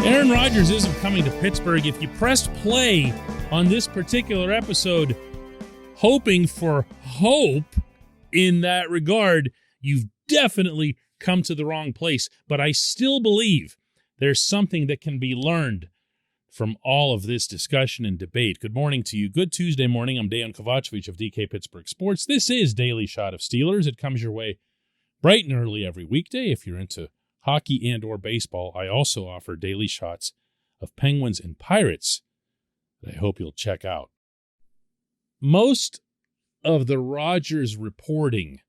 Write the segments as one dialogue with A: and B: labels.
A: Aaron Rodgers isn't coming to Pittsburgh. If you pressed play on this particular episode, hoping for hope in that regard, you've definitely come to the wrong place. But I still believe there's something that can be learned from all of this discussion and debate. Good morning to you. Good Tuesday morning. I'm Dejan Kovacevic of DK Pittsburgh Sports. This is Daily Shot of Steelers. It comes your way bright and early every weekday. If you're into hockey and or baseball, I also offer daily shots of Penguins and Pirates that I hope you'll check out. Most of the Rodgers reporting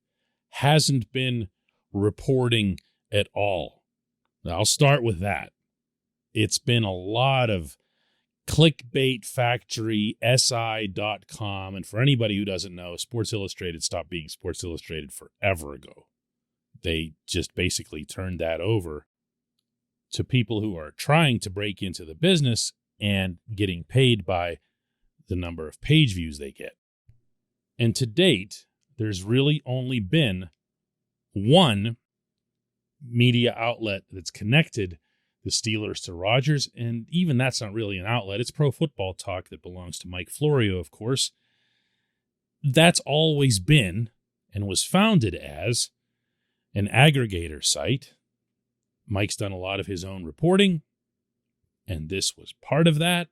A: hasn't been reporting at all. Now, I'll start with that. It's been a lot of clickbait factory, SI.com, and for anybody who doesn't know, Sports Illustrated stopped being Sports Illustrated forever ago. They just basically turned that over to people who are trying to break into the business and getting paid by the number of page views they get. And to date, there's really only been one media outlet that's connected the Steelers to Rodgers, and even that's not really an outlet. It's Pro Football Talk that belongs to Mike Florio, of course. That's always been and was founded as an aggregator site. Mike's done a lot of his own reporting, and this was part of that,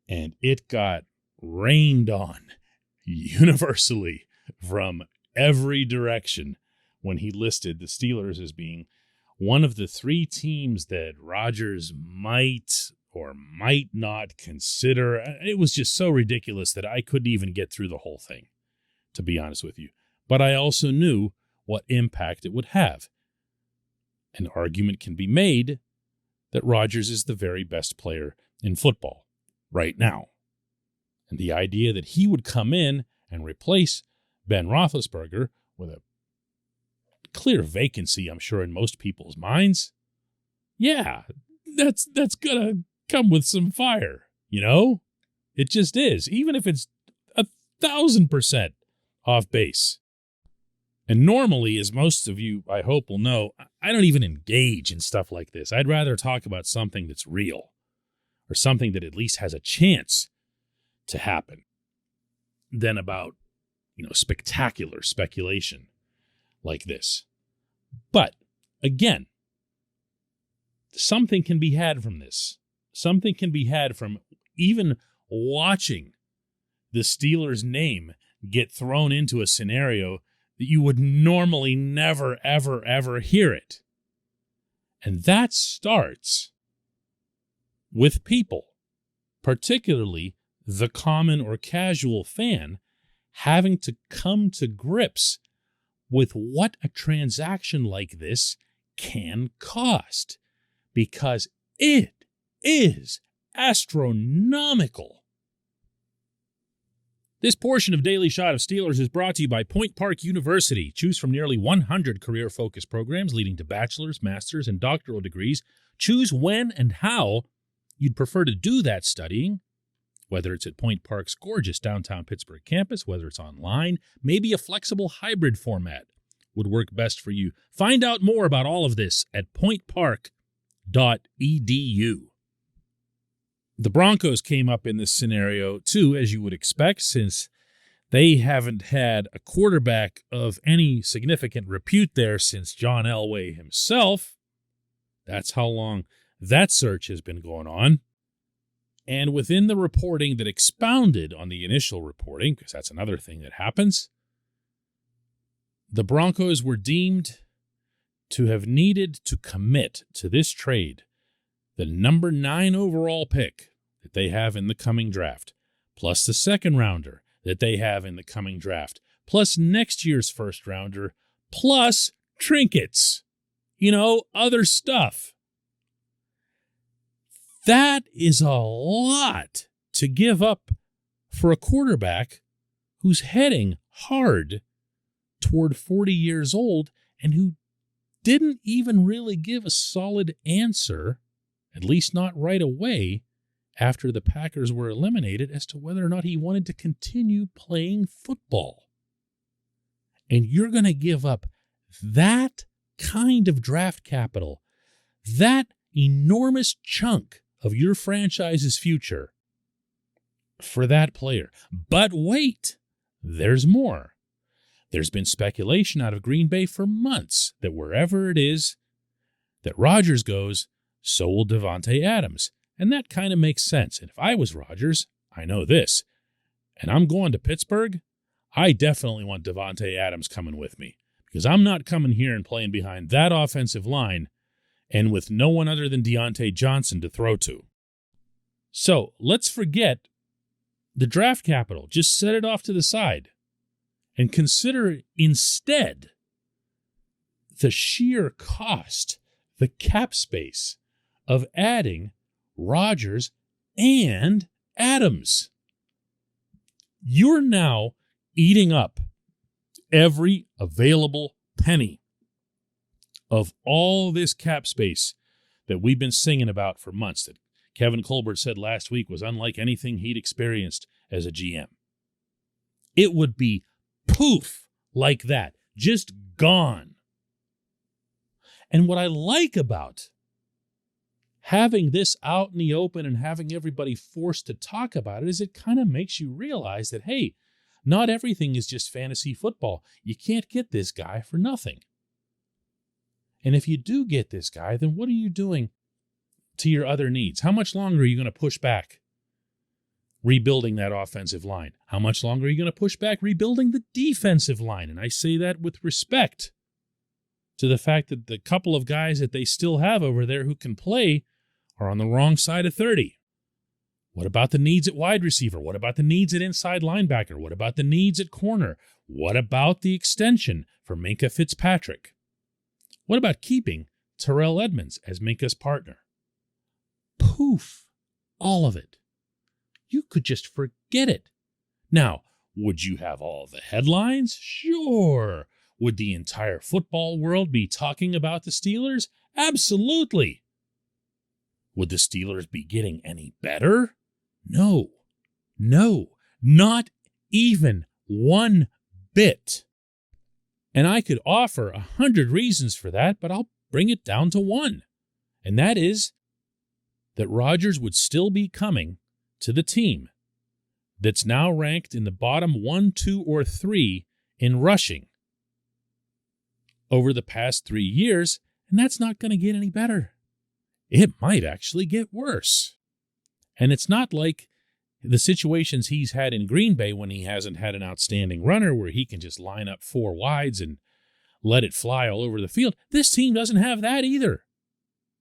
A: and it got rained on universally from every direction when he listed the Steelers as being one of the three teams that Rodgers might or might not consider. It was just so ridiculous that I couldn't even get through the whole thing, to be honest with you. But I also knew what impact it would have. An argument can be made that Rodgers is the very best player in football right now. And the idea that he would come in and replace Ben Roethlisberger with a clear vacancy, I'm sure, in most people's minds, yeah, that's going to come with some fire, you know? It just is, even if it's 1,000% off base. And normally, as most of you, I hope, will know, I don't even engage in stuff like this. I'd rather talk about something that's real or something that at least has a chance to happen than about, spectacular speculation like this. But, again, something can be had from this. Something can be had from even watching the Steelers' name get thrown into a scenario that you would normally never, ever, ever hear it. And that starts with people, particularly the common or casual fan, having to come to grips with what a transaction like this can cost, because it is astronomical. This portion of Daily Shot of Steelers is brought to you by Point Park University. Choose from nearly 100 career-focused programs leading to bachelor's, master's, and doctoral degrees. Choose when and how you'd prefer to do that studying, whether it's at Point Park's gorgeous downtown Pittsburgh campus, whether it's online, maybe a flexible hybrid format would work best for you. Find out more about all of this at pointpark.edu. The Broncos came up in this scenario, too, as you would expect, since they haven't had a quarterback of any significant repute there since John Elway himself. That's how long that search has been going on. And within the reporting that expounded on the initial reporting, because that's another thing that happens, the Broncos were deemed to have needed to commit to this trade the number 9 overall pick that they have in the coming draft, plus the second rounder that they have in the coming draft, plus next year's first rounder, plus trinkets, other stuff. That is a lot to give up for a quarterback who's heading hard toward 40 years old and who didn't even really give a solid answer, at least not right away, after the Packers were eliminated, as to whether or not he wanted to continue playing football. And you're going to give up that kind of draft capital, that enormous chunk of your franchise's future for that player. But wait, there's more. There's been speculation out of Green Bay for months that wherever it is that Rodgers goes, so will Davante Adams. And that kind of makes sense. And if I was Rodgers, I know this, and I'm going to Pittsburgh, I definitely want Davante Adams coming with me, because I'm not coming here and playing behind that offensive line and with no one other than Deontay Johnson to throw to. So let's forget the draft capital. Just set it off to the side and consider instead the sheer cost, the cap space of adding Rodgers and Adams. You're now eating up every available penny of all this cap space that we've been singing about for months, that Kevin Colbert said last week was unlike anything he'd experienced as a GM. It would be poof like that, just gone. And what I like about having this out in the open and having everybody forced to talk about it is it kind of makes you realize that, hey, not everything is just fantasy football. You can't get this guy for nothing. And if you do get this guy, then what are you doing to your other needs? How much longer are you going to push back rebuilding that offensive line? How much longer are you going to push back rebuilding the defensive line? And I say that with respect to the fact that the couple of guys that they still have over there who can play are on the wrong side of 30. What about the needs at wide receiver? What about the needs at inside linebacker? What about the needs at corner? What about the extension for Minkah Fitzpatrick? What about keeping Terrell Edmonds as Minka's partner? Poof, all of it. You could just forget it. Now, would you have all the headlines? Sure. Would the entire football world be talking about the Steelers? Absolutely. Would the Steelers be getting any better? No, not even one bit. And I could offer 100 reasons for that, but I'll bring it down to one. And that is that Rodgers would still be coming to the team that's now ranked in the bottom 1, 2, or 3 in rushing over the past 3 years, and that's not going to get any better. It might actually get worse. And it's not like the situations he's had in Green Bay when he hasn't had an outstanding runner where he can just line up 4 wides and let it fly all over the field. This team doesn't have that either.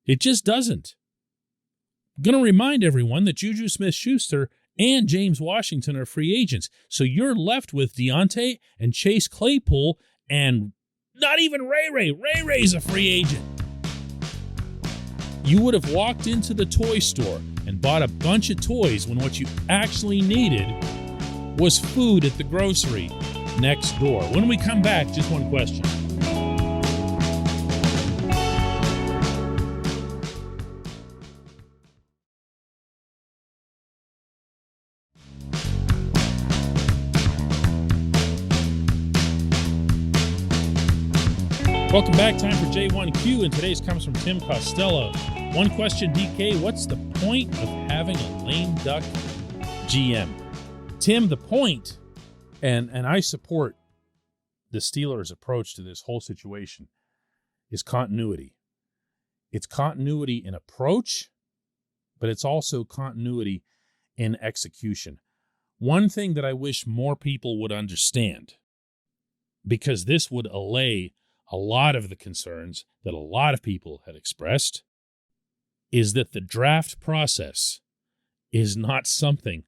A: It just doesn't. I'm going to remind everyone that Juju Smith-Schuster and James Washington are free agents. So you're left with Deontay and Chase Claypool and not even Ray Ray. Ray Ray's a free agent. You would have walked into the toy store and bought a bunch of toys when what you actually needed was food at the grocery next door. When we come back, just one question. Welcome back. Time for J1Q, and today's comes from Tim Costello. One question, DK, what's the point of having a lame duck GM? Tim, the point, and I support the Steelers' approach to this whole situation, is continuity. It's continuity in approach, but it's also continuity in execution. One thing that I wish more people would understand, because this would allay a lot of the concerns that a lot of people had expressed, is that the draft process is not something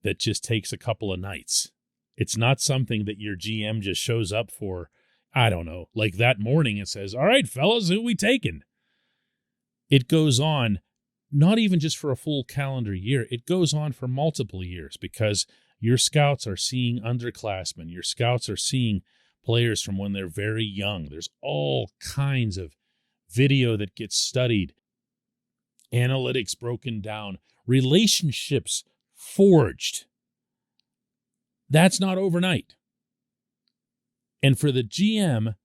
A: that just takes a couple of nights. It's not something that your GM just shows up for, I don't know, like that morning and says, all right, fellas, who we taking? It goes on, not even just for a full calendar year. It goes on for multiple years because your scouts are seeing underclassmen. Your scouts are seeing players from when they're very young. There's all kinds of video that gets studied, analytics broken down, relationships forged. That's not overnight. And for the GM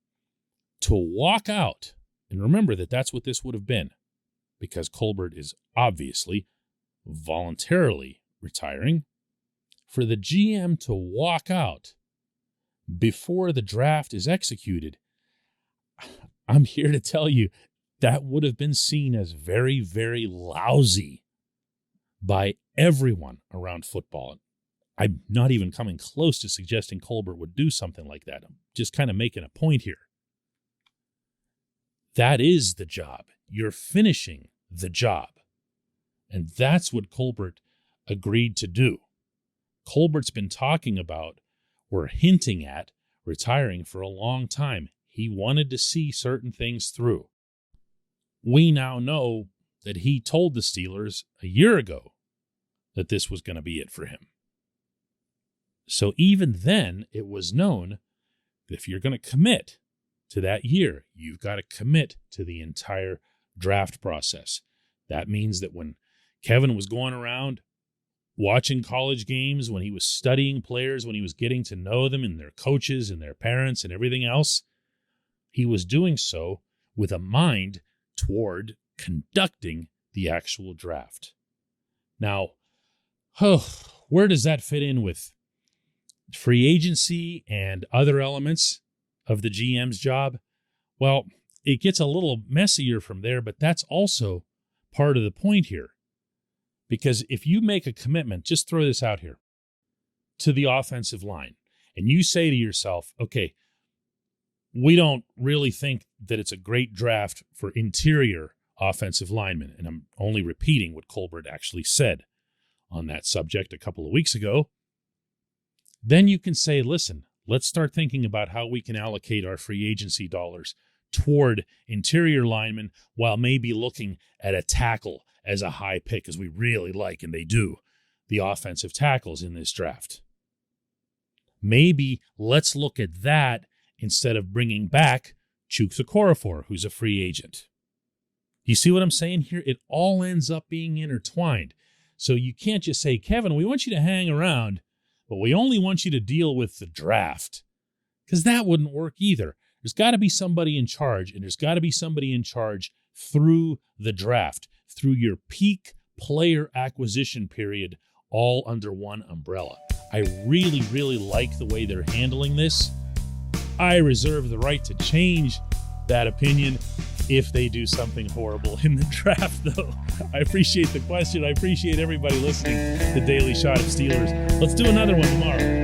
A: to walk out, and remember that that's what this would have been. because Colbert is obviously voluntarily retiring, for the GM to walk out before the draft is executed, I'm here to tell you that would have been seen as very, very lousy by everyone around football. I'm not even coming close to suggesting Colbert would do something like that. I'm just kind of making a point here. That is the job. You're finishing the job. And that's what Colbert agreed to do. Colbert's been talking about, or hinting at, retiring for a long time. He wanted to see certain things through. We now know that he told the Steelers a year ago that this was going to be it for him. So even then, it was known that if you're going to commit to that year, you've got to commit to the entire draft process. That means that when Kevin was going around watching college games, when he was studying players, when he was getting to know them and their coaches and their parents and everything else, he was doing so with a mind toward conducting the actual draft. Now, where does that fit in with free agency and other elements of the GM's job? Well, it gets a little messier from there, but that's also part of the point here. Because if you make a commitment, just throw this out here, to the offensive line, and you say to yourself, okay, we don't really think that it's a great draft for interior offensive linemen, and I'm only repeating what Colbert actually said on that subject a couple of weeks ago, then you can say, listen, let's start thinking about how we can allocate our free agency dollars toward interior linemen while maybe looking at a tackle as a high pick, as we really like, and they do, the offensive tackles in this draft. Maybe let's look at that instead of bringing back Chuks Okorafor, who's a free agent. You see what I'm saying here? It all ends up being intertwined. So you can't just say, Kevin, we want you to hang around, but we only want you to deal with the draft, because that wouldn't work either. There's got to be somebody in charge, and there's got to be somebody in charge through the draft, through your peak player acquisition period, all under one umbrella. I really, really like the way they're handling this. I reserve the right to change that opinion if they do something horrible in the draft, though. I appreciate the question. I appreciate everybody listening to Daily Shot of Steelers. Let's do another one tomorrow.